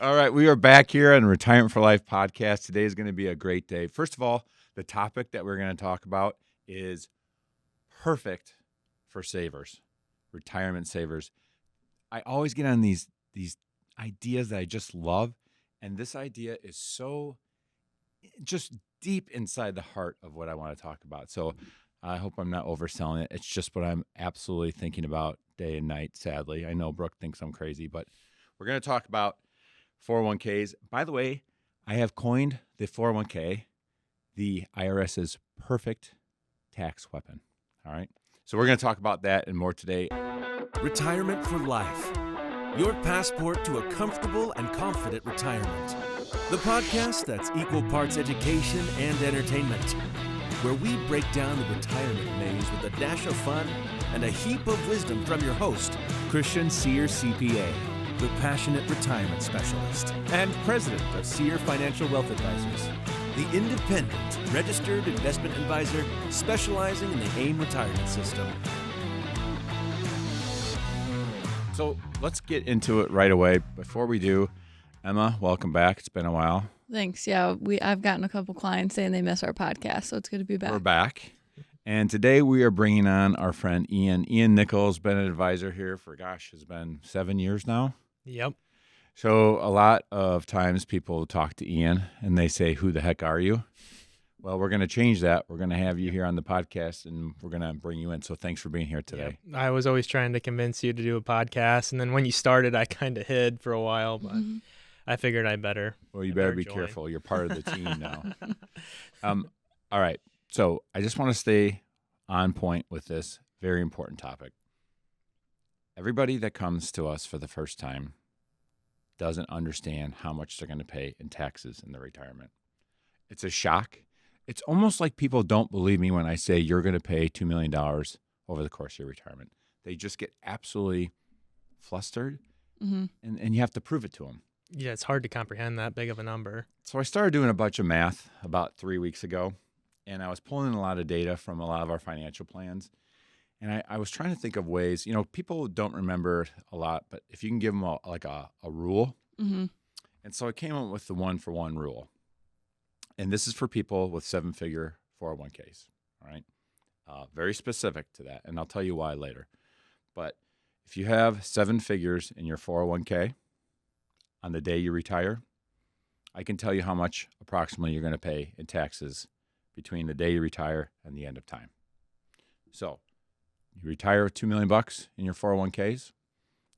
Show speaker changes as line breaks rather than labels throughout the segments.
All right, we are back here on Retirement for Life podcast. Today is going to be a great day. First of all, the topic that we're going to talk about is perfect for savers, retirement savers. I always get on these ideas that I just love, and this idea is so just deep inside the heart of what I want to talk about. So I hope I'm not overselling it. It's just what I'm absolutely thinking about day and night, sadly. I know Brooke thinks I'm crazy, but we're going to talk about 401ks. By the way, I have coined the 401k the IRS's perfect tax weapon. All right. So we're going to talk about that and more today.
Retirement for Life, your passport to a comfortable and confident retirement. The podcast that's equal parts education and entertainment, where we break down the retirement maze with a dash of fun and a heap of wisdom from your host, Christian Sear CPA, the passionate retirement specialist and president of Sear Financial Wealth Advisors, the independent registered investment advisor specializing in the AIM Retirement System.
So let's get into it right away. Before we do, Emma, welcome back. It's been a while.
Thanks. Yeah, I've gotten a couple clients saying they miss our podcast, so it's good to be back.
We're back. And today we are bringing on our friend Ian. Ian Nichols, been an advisor here for, has been 7 years now.
Yep.
So a lot of times people talk to Ian and they say, who the heck are you? Well, we're going to change that. We're going to have you here on the podcast and we're going to bring you in. So thanks for being here today.
Yep. I was always trying to convince you to do a podcast. And then when you started, I kind of hid for a while, but I figured I better.
Well, you better be careful. You're part of the team now. All right. So I just want to stay on point with this very important topic. Everybody that comes to us for the first time doesn't understand how much they're going to pay in taxes in their retirement. It's a shock. It's almost like people don't believe me when I say you're going to pay $2 million over the course of your retirement. They just get absolutely flustered, and you have to prove it to them.
Yeah, it's hard to comprehend that big of a number.
So I started doing a bunch of math about 3 weeks ago, and I was pulling in a lot of data from a lot of our financial plans. And I was trying to think of ways, people don't remember a lot, but if you can give them a rule. And so I came up with the 1-for-1 rule. And this is for people with 7-figure 401ks, all right? Very specific to that, and I'll tell you why later. But if you have 7 figures in your 401k on the day you retire, I can tell you how much approximately you're going to pay in taxes between the day you retire and the end of time. So you retire with $2 million in your 401ks.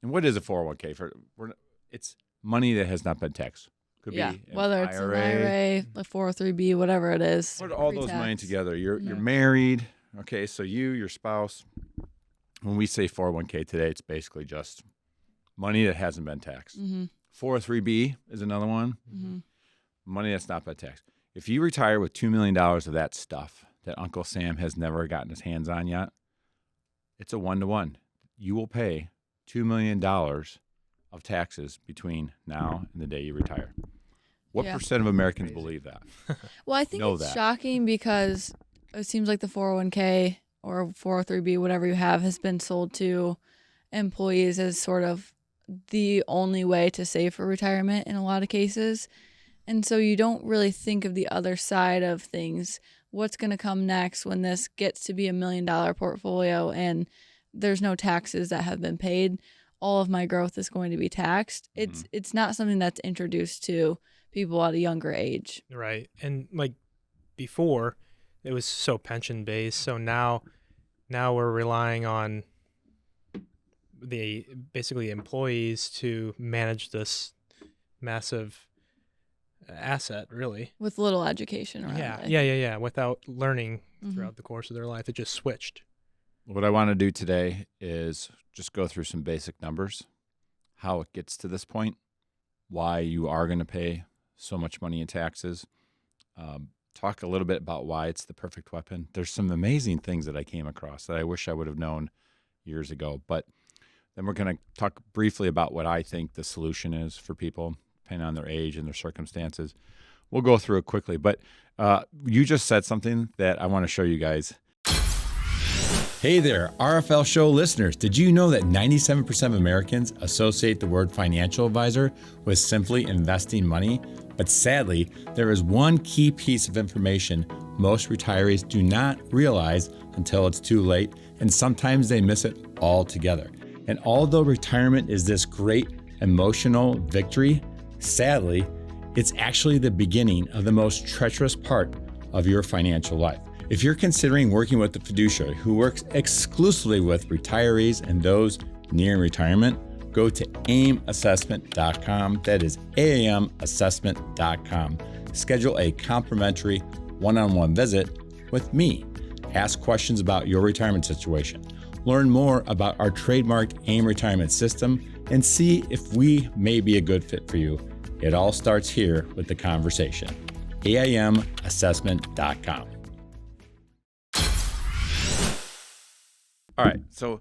And what is a 401k? It's money that has not been taxed. Could be
whether it's an IRA, a 403B, whatever it is.
Put all those money together. You're married. Okay, so your spouse. When we say 401k today, it's basically just money that hasn't been taxed. 403B is another one. Money that's not been taxed. If you retire with $2 million of that stuff that Uncle Sam has never gotten his hands on yet, it's a 1-to-1. You will pay $2 million of taxes between now and the day you retire. What percent of Americans believe that?
Well, I think it's shocking because it seems like the 401k or 403b, whatever you have, has been sold to employees as sort of the only way to save for retirement in a lot of cases. And so you don't really think of the other side of things. What's going to come next when this gets to be $1 million portfolio and there's no taxes that have been paid? All of my growth is going to be taxed. It's not something that's introduced to people at a younger age.
Right. And like before, it was so pension based. So now we're relying on the basically employees to manage this massive asset, really.
With little education around it.
Yeah. Without learning throughout the course of their life, it just switched.
What I want to do today is just go through some basic numbers, how it gets to this point, why you are going to pay so much money in taxes, talk a little bit about why it's the perfect weapon. There's some amazing things that I came across that I wish I would have known years ago. But then we're going to talk briefly about what I think the solution is for people, depending on their age and their circumstances. We'll go through it quickly. But you just said something that I want to show you guys. Hey there, RFL Show listeners. Did you know that 97% of Americans associate the word financial advisor with simply investing money? But sadly, there is one key piece of information most retirees do not realize until it's too late, and sometimes they miss it altogether. And although retirement is this great emotional victory, sadly, it's actually the beginning of the most treacherous part of your financial life. If you're considering working with a fiduciary who works exclusively with retirees and those nearing retirement, go to aimassessment.com. That is AIMassessment.com. Schedule a complimentary one-on-one visit with me. Ask questions about your retirement situation. Learn more about our trademarked AIM Retirement System and see if we may be a good fit for you. It all starts here with the conversation. AIMassessment.com. All right, so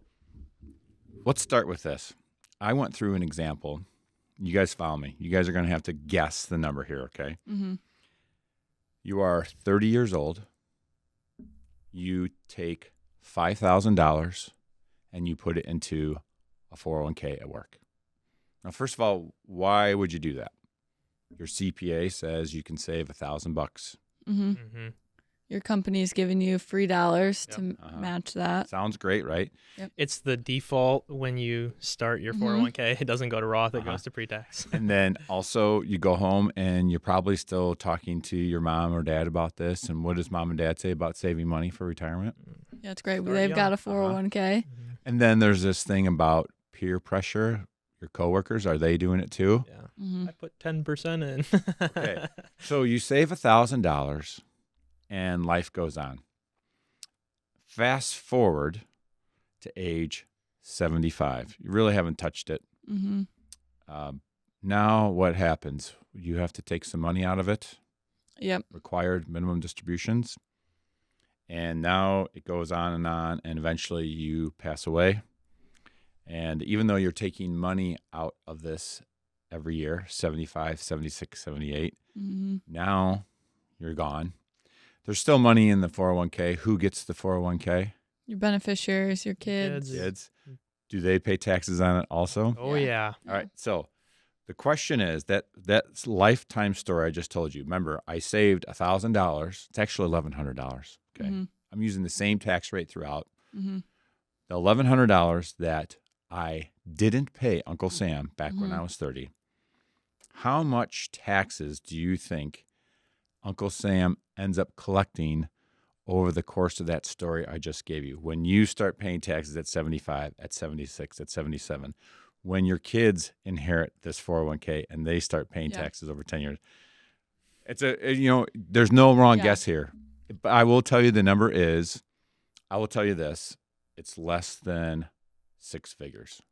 let's start with this. I went through an example. You guys follow me. You guys are going to have to guess the number here, okay?
Mm-hmm.
You are 30 years old. You take $5,000 and you put it into a 401k at work. Now, first of all, why would you do that? Your CPA says you can save $1,000.
Mm-hmm.
Mm-hmm.
Your company's giving you free dollars to match that.
Sounds great, right?
Yep.
It's the default when you start your 401k. It doesn't go to Roth. It goes to pre-tax.
And then also you go home and you're probably still talking to your mom or dad about this. And what does mom and dad say about saving money for retirement?
Yeah, it's great.
Start
They've
young.
got a 401k.
And then there's this thing about peer pressure. Your coworkers, are they doing it too?
Yeah.
Mm-hmm.
I put 10% in.
Okay. So you save $1,000 and life goes on. Fast forward to age 75. You really haven't touched it.
Mm-hmm.
Now what happens? You have to take some money out of it.
Yep.
Required minimum distributions. And now it goes on, and eventually you pass away. And even though you're taking money out of this every year, 75, 76, 78, now you're gone. There's still money in the 401k. Who gets the 401k?
Your beneficiaries, your kids.
Kids. Do they pay taxes on it also?
Oh, yeah.
All right. So the question is that lifetime story I just told you. Remember, I saved $1,000. It's actually $1,100. Okay.
Mm-hmm.
I'm using the same tax rate throughout.
Mm-hmm.
The $1,100 that I didn't pay Uncle Sam back when I was 30. How much taxes do you think Uncle Sam ends up collecting over the course of that story I just gave you? When you start paying taxes at 75, at 76, at 77, when your kids inherit this 401k and they start paying taxes over 10 years, there's no wrong guess here. But I will tell you the number is, I will tell you this, it's less than 6 figures.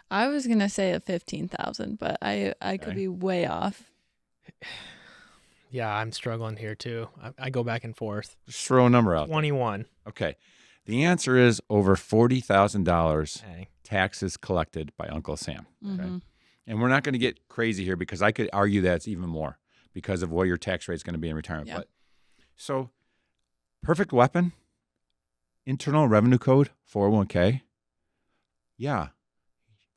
I was gonna say at 15,000, but I could be way off.
Yeah, I'm struggling here too. I go back and forth.
Just throw a number out.
21.
Okay. The answer is over $40,000 taxes collected by Uncle Sam. Okay. And we're not going to get crazy here because I could argue that it's even more because of what your tax rate is going to be in retirement.
Yeah.
But so perfect weapon, Internal Revenue Code, 401k. Yeah.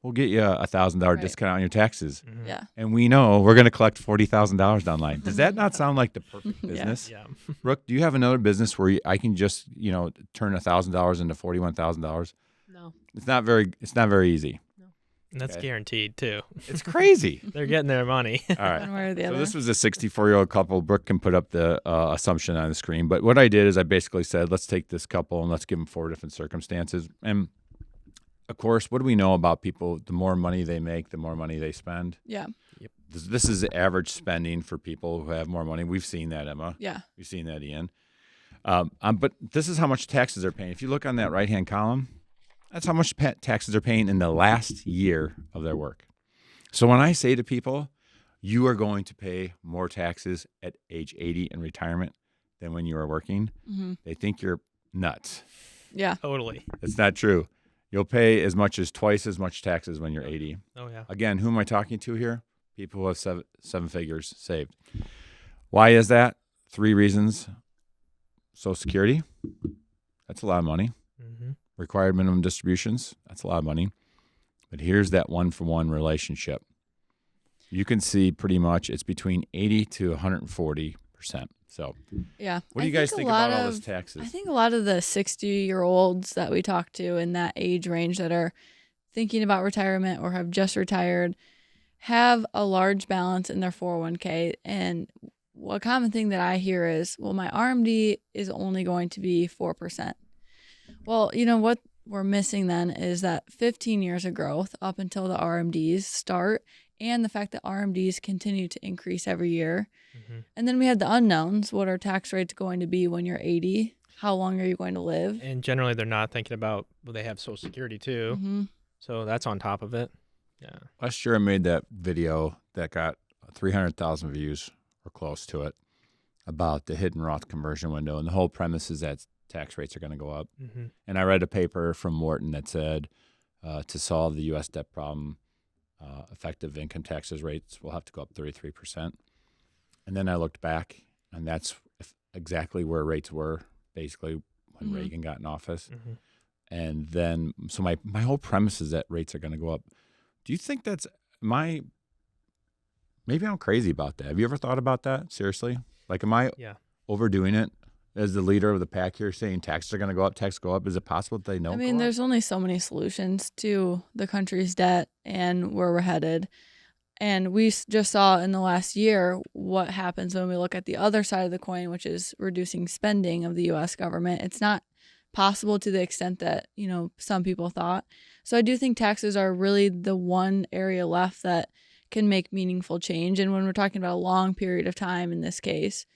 We'll get you a $1,000 discount on your taxes.
Mm-hmm.
Yeah.
And we know we're going to collect $40,000 down the line. Does that not sound like the perfect business?
Yeah.
Brooke, do you have another business where I can just, turn $1,000 into $41,000?
No.
It's not very easy.
And that's guaranteed too.
It's crazy.
They're getting their money.
All right.
One way or the
So
other.
this was a 64-year-old couple. Brooke can put up the assumption on the screen. But what I did is I basically said, let's take this couple and let's give them 4 different circumstances. And of course, what do we know about people? The more money they make, the more money they spend.
Yeah.
This is the average spending for people who have more money. We've seen that, Emma.
Yeah.
We've seen that, Ian. But this is how much taxes they're paying. If you look on that right-hand column, that's how much taxes they're paying in the last year of their work. So when I say to people, you are going to pay more taxes at age 80 in retirement than when you are working, they think you're nuts.
Yeah.
Totally.
It's not true. You'll pay as much as twice as much taxes when you're 80.
Oh, yeah.
Again, who am I talking to here? People who have seven figures saved. Why is that? 3 reasons. Social Security, that's a lot of money.
Mm-hmm.
Required minimum distributions, that's a lot of money. But here's that one-for-one relationship. You can see pretty much it's between 80 to 140%. So
yeah.
what do you guys think about all those taxes?
I think a lot of the 60-year-olds that we talk to in that age range that are thinking about retirement or have just retired have a large balance in their 401k. And a common thing that I hear is, well, my RMD is only going to be 4%. Well, you know what we're missing then is that 15 years of growth up until the RMDs start, and the fact that RMDs continue to increase every year.
Mm-hmm.
And then we have the unknowns. What are tax rates going to be when you're 80? How long are you going to live?
And generally, they're not thinking about, well, they have Social Security too.
Mm-hmm.
So that's on top of it. Yeah.
Last year I made that video that got 300,000 views or close to it about the hidden Roth conversion window. And the whole premise is that tax rates are going to go up.
Mm-hmm.
And I read a paper from Morton that said to solve the U.S. debt problem, effective income taxes rates will have to go up 33%. And then I looked back, and that's exactly where rates were basically when Reagan got in office.
Mm-hmm.
And then, so my whole premise is that rates are going to go up. Do you think that's maybe I'm crazy about that. Have you ever thought about that? Seriously? Like, am I overdoing it as the leader of the pack here saying taxes are going to go up, taxes go up? Is it possible that they don't go up?
There's only so many solutions to the country's debt and where we're headed. And we just saw in the last year what happens when we look at the other side of the coin, which is reducing spending of the U.S. government. It's not possible to the extent that, some people thought. So I do think taxes are really the one area left that can make meaningful change. And when we're talking about a long period of time in this case,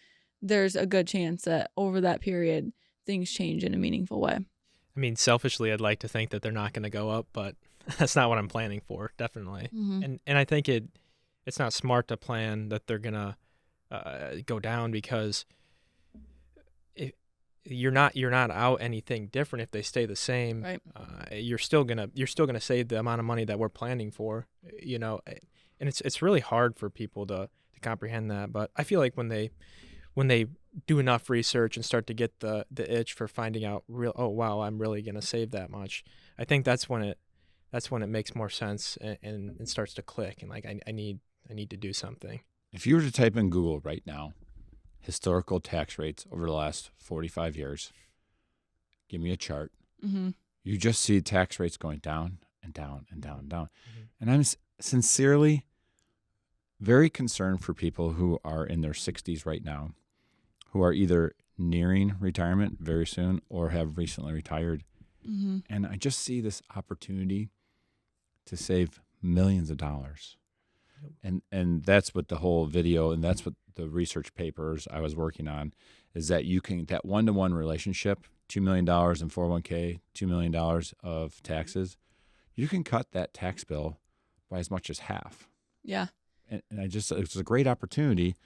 there's a good chance that over that period, things change in a meaningful way.
I mean, selfishly, I'd like to think that they're not going to go up, but that's not what I'm planning for, definitely.
Mm-hmm.
And I think it's not smart to plan that they're going to go down, because you're not out anything different if they stay the same.
Right.
You're still gonna save the amount of money that we're planning for, and it's really hard for people to comprehend that. But I feel like when they do enough research and start to get the itch for finding out oh wow, I'm really gonna save that much, I think that's when it makes more sense and starts to click, and like I need to do something.
If you were to type in Google right now, historical tax rates over the last 45 years, give me a chart.
Mm-hmm.
You just see tax rates going down and down and down and down.
Mm-hmm.
And I'm sincerely very concerned for people who are in their 60s right now, who are either nearing retirement very soon or have recently retired.
Mm-hmm.
And I just see this opportunity to save millions of dollars. And that's what the whole video, and that's what the research papers I was working on, is that you can, that one-to-one relationship, $2 million in 401k, $2 million of taxes, you can cut that tax bill by as much as half.
Yeah.
And it's a great opportunity,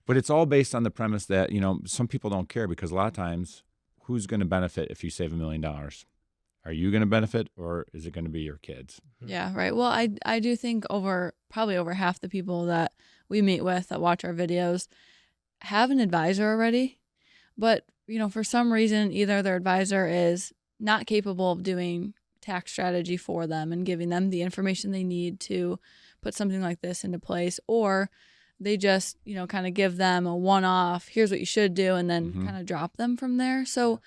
but it's all based on the premise that, some people don't care, because a lot of times, who's going to benefit if you save $1 million? Are you going to benefit, or is it going to be your kids?
Yeah, right. Well, I do think probably over half the people that we meet with that watch our videos have an advisor already. But, for some reason, either their advisor is not capable of doing tax strategy for them and giving them the information they need to put something like this into place, or they just, kind of give them a one-off, here's what you should do, and then kind of drop them from there. So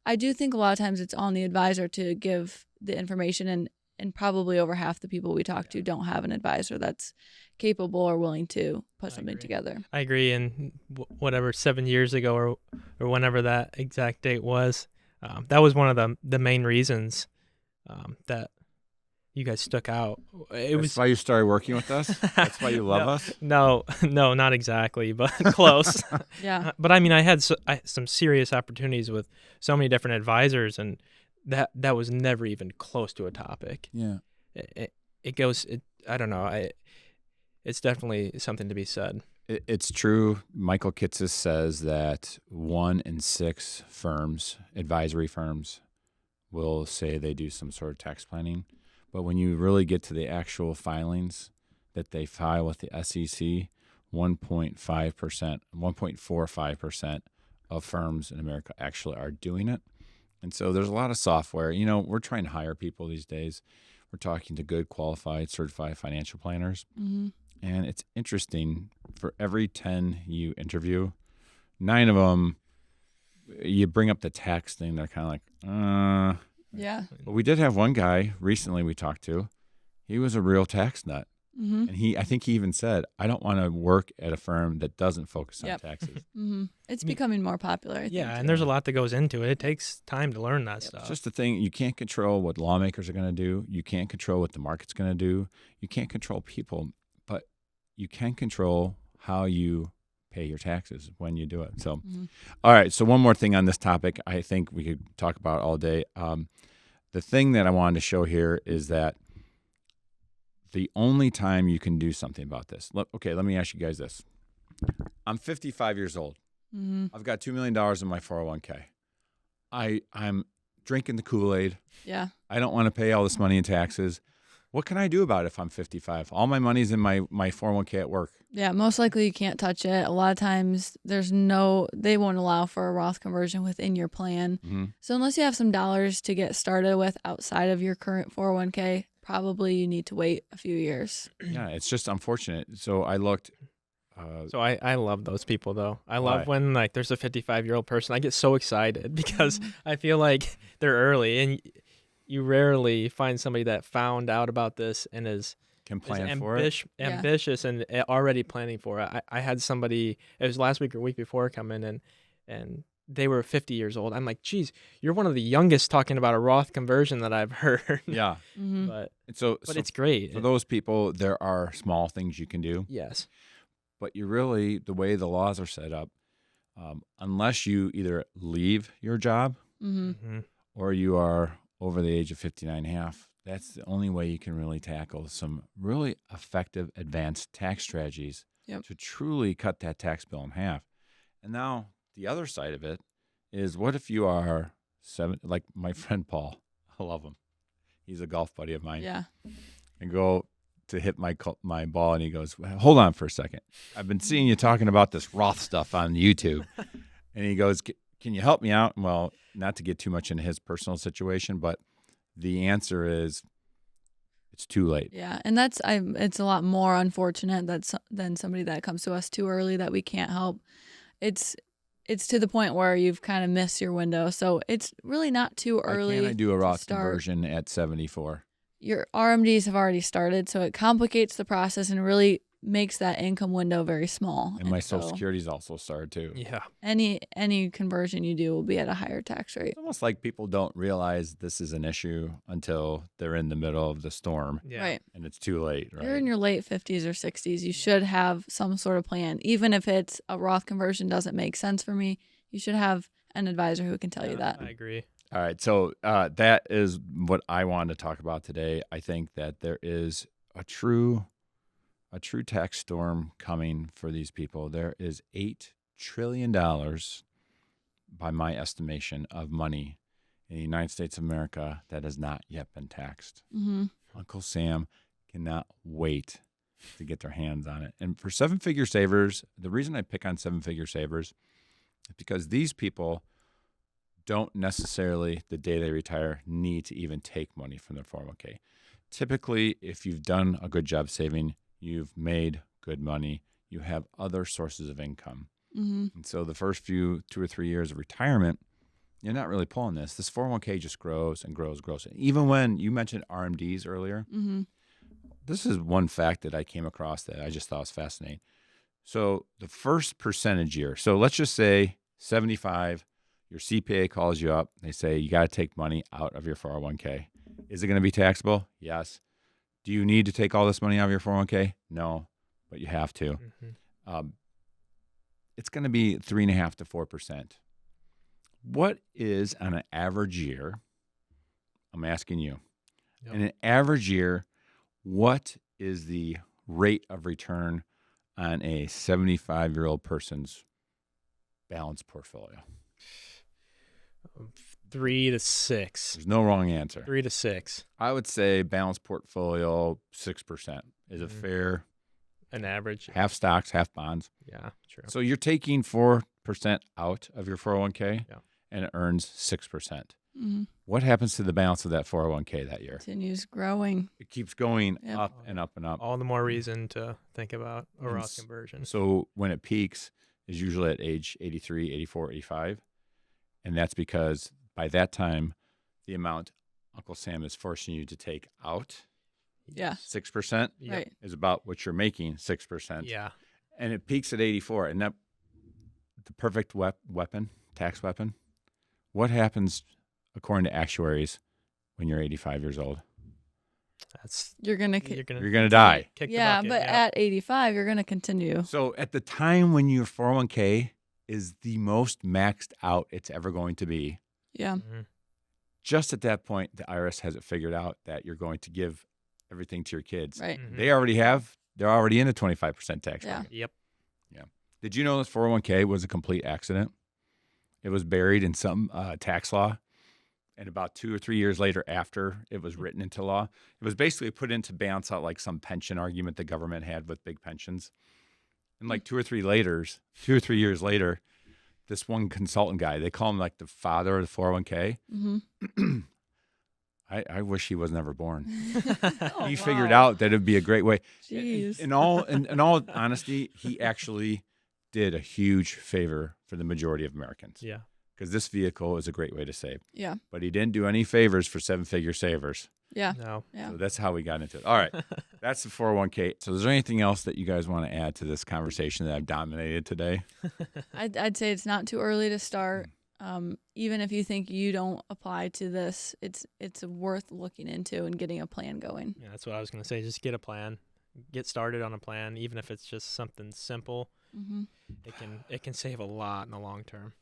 I do think a lot of times it's on the advisor to give the information, and probably over half the people we talk to don't have an advisor that's capable or willing to put something together.
I agree. And whatever, 7 years ago or whenever that exact date was, that was one of the main reasons that you guys stuck out.
That's why you started working with us? That's why you love us?
No, not exactly, but close.
Yeah.
But I mean, I had some serious opportunities with so many different advisors, and that was never even close to a topic.
Yeah.
I don't know. It's definitely something to be said.
It's true. Michael Kitces says that 1 in 6 firms, advisory firms, will say they do some sort of tax planning. But when you really get to the actual filings that they file with the SEC, 1.5%, 1.45% of firms in America actually are doing it. And so there's a lot of software. You know, we're trying to hire people these days. We're talking to good, qualified, certified financial planners.
Mm-hmm.
And it's interesting. For every 10 you interview, 9 of them, you bring up the tax thing. They're kind of like,
Yeah.
But we did have one guy recently we talked to. He was a real tax nut.
Mm-hmm.
And I think he even said, I don't want to work at a firm that doesn't focus on taxes.
Mm-hmm. It's becoming more popular, I think.
And there's a lot that goes into it. It takes time to learn that stuff.
It's just the thing. You can't control what lawmakers are going to do. You can't control what the market's going to do. You can't control people, but you can control how you pay your taxes when you do it. So, all right. So one more thing on this topic, I think we could talk about all day. The thing that I wanted to show here is that the only time you can do something about this. Let me ask you guys this. I'm 55 years old.
Mm-hmm.
I've got $2 million in my 401k. I'm drinking the Kool-Aid.
Yeah.
I don't want to pay all this money in taxes. What can I do about it if I'm 55? All my money's in my 401k at work.
Yeah, most likely you can't touch it. A lot of times they won't allow for a Roth conversion within your plan.
Mm-hmm.
So unless you have some dollars to get started with outside of your current 401k, probably you need to wait a few years.
Yeah, it's just unfortunate. So I looked.
So I love those people, though. I love when there's a 55-year-old person. I get so excited because I feel like they're early, and you rarely find somebody that found out about this and
can plan for it.
Ambitious and already planning for it. I had somebody, it was last week or week before, come in and they were 50 years old. I'm like, geez, you're one of the youngest talking about a Roth conversion that I've heard.
Yeah.
Mm-hmm.
But it's great.
For those people, there are small things you can do.
Yes.
But the way the laws are set up, unless you either leave your job or you are over the age of 59 and a half, that's the only way you can really tackle some really effective advanced tax strategies to truly cut that tax bill in half. And now the other side of it is, what if you are like my friend Paul? I love him. He's a golf buddy of mine.
Yeah.
And go to hit my ball, and he goes, well, hold on for a second. I've been seeing you talking about this Roth stuff on YouTube. And he goes, can you help me out? Well, not to get too much into his personal situation, but the answer is it's too late.
Yeah, and it's a lot more unfortunate than somebody that comes to us too early that we can't help. It's to the point where you've kind of missed your window. So it's really not too early.
Why can't I do a Roth conversion at 74?
Your RMDs have already started, so it complicates the process and really makes that income window very small.
And my Social Security's also started too.
Yeah.
Any conversion you do will be at a higher tax rate.
It's almost like people don't realize this is an issue until they're in the middle of the storm.
Yeah.
Right.
And it's too late, right?
You're in your late 50s or 60s. You should have some sort of plan. Even if it's a Roth conversion doesn't make sense for me, you should have an advisor who can tell you that.
I agree.
All right. So that is what I wanted to talk about today. I think that there is a true tax storm coming for these people. There is $8 trillion, by my estimation, of money in the United States of America that has not yet been taxed.
Mm-hmm.
Uncle Sam cannot wait to get their hands on it. And for seven-figure savers, the reason I pick on seven-figure savers is because these people don't necessarily, the day they retire, need to even take money from their 401k. Typically, if you've done a good job saving, you've made good money, you have other sources of income.
Mm-hmm.
And so the first 2 or 3 years of retirement, you're not really pulling this. This 401k just grows and grows. And even when you mentioned RMDs earlier, this is one fact that I came across that I just thought was fascinating. So the first percentage year, so let's just say 75, your CPA calls you up. They say, you got to take money out of your 401k. Is it going to be taxable? Yes. Do you need to take all this money out of your 401k? No, but you have to. It's going to be 3.5% to 4%. What is, on an average year, I'm asking you, in an average year, what is the rate of return on a 75-year-old person's balanced portfolio?
3 to 6.
There's no wrong answer.
3 to 6.
I would say balanced portfolio, 6% is a fair.
An average.
Half stocks, half bonds.
Yeah, true.
So you're taking 4% out of your 401k,
Yeah.
and it earns 6%. What happens to the balance of that 401k that year?
Continues growing.
It keeps going
Yep.
up and up and up.
All the more reason to think about a Roth conversion.
So when it peaks is usually at age 83, 84, 85. And that's because by that time, the amount Uncle Sam is forcing you to take out,
Yeah.
6%,
Right.
is about what you're making, 6%.
Yeah.
And it peaks at 84. And that the perfect weapon, tax weapon. What happens, according to actuaries, when you're 85 years old?
That's
You're gonna
You're going to die.
kick the
yeah,
bucket,
but at 85, you're gonna continue.
So at the time when your 401k is the most maxed out it's ever going to be,
Yeah.
Mhm.
just at that point, the IRS has it figured out that you're going to give everything to your kids.
Right.
Mhm.
They're already in a 25% tax
Yeah.
bracket.
Yep.
Did you know this 401k was a complete accident? It was buried in some tax law. And about 2 or 3 years later, after it was written into law, it was basically put in to balance out like some pension argument the government had with big pensions. And like 2 or 3 years later, this one consultant guy, they call him like the father of the 401k.
Mm-hmm.
I wish he was never born.
Oh,
He figured
wow.
out that it'd be a great way.
Jeez.
In all honesty, he actually did a huge favor for the majority of Americans
Yeah.
because this vehicle is a great way to save.
Yeah.
But he didn't do any favors for 7-figure savers.
Yeah.
No.
Yeah.
So that's how we got into it. All right. That's the 401k. So is there anything else that you guys want to add to this conversation that I've dominated today?
I'd say it's not too early to start. Even if you think you don't apply to this, it's worth looking into and getting a plan going.
Yeah, that's what I was gonna say. Just get a plan. Get started on a plan, even if it's just something simple.
Mm-hmm.
It can save a lot in the long term.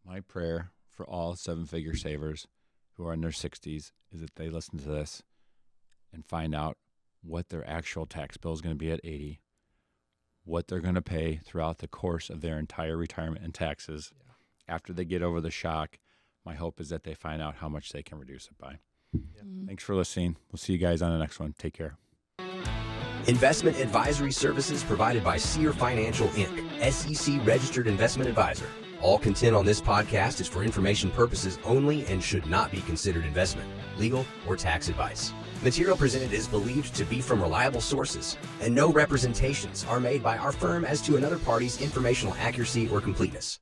My prayer for all 7-figure savers who are in their 60s is that they listen to this and find out what their actual tax bill is going to be at 80, what they're going to pay throughout the course of their entire retirement and taxes.
Yeah.
After they get over the shock, my hope is that they find out how much they can reduce it by.
Mm-hmm.
Thanks for listening. We'll see you guys on the next one. Take care.
Investment advisory services provided by Sear Financial, Inc., SEC registered investment advisor. All content on this podcast is for information purposes only and should not be considered investment, legal, or tax advice. Material presented is believed to be from reliable sources, and no representations are made by our firm as to another party's informational accuracy or completeness.